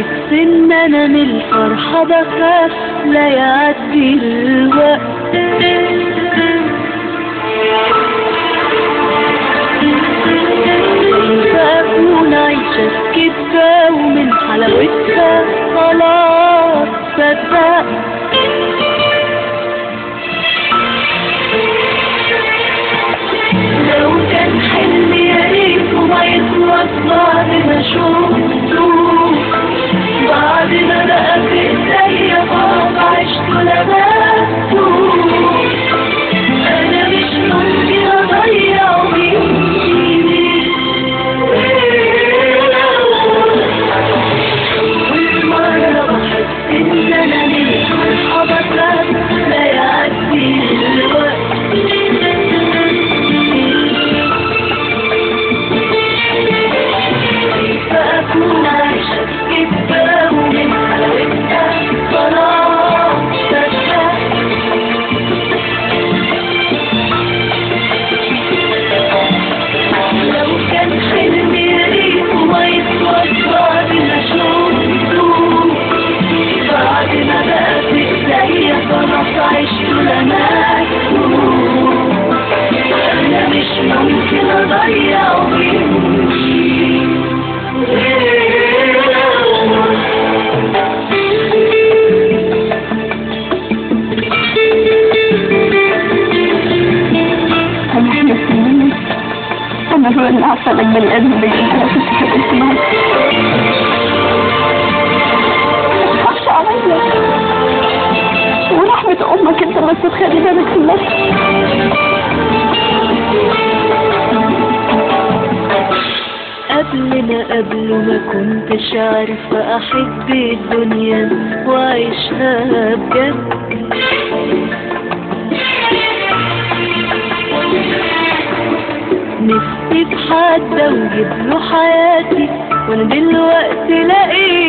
بحس ان انا من الفرحة بخاف لا يعدي الوقت. فأكون عايشة في كدبة ومن حلاوتها خلاص صدقت. لو كان حلم يا ريت وما يخلص بعد ما شفته، بعد ما بقى في ايديا خلاص عشته لمسته. انا مش ممكن اضيعه من ايدي، كل مرة بحس ان انا من الفرحة بخاف لا يعدي الوقت. فأكون عايشة في كدبة ومن حلاوتها خلاص صدقت. لو كان حلم يا ريت وما يخلص بعد ما شفته، بعد ما بقى في ايديا خلاص عشته لمسته. أنا مش ممكن أضيعه مني. أنا هو اللي عارفة لك بني آدم بجد. أنا كنت حبيت معك، متخافش عليا، ورحمة أمك أنت بس تخلي بالك في النفس. قبل ما قبله ما كنتش عارفة أحب الدنيا وأعيشها بجد. نفسي في حد وجيب له حياتي، وانا دلوقتي لقيت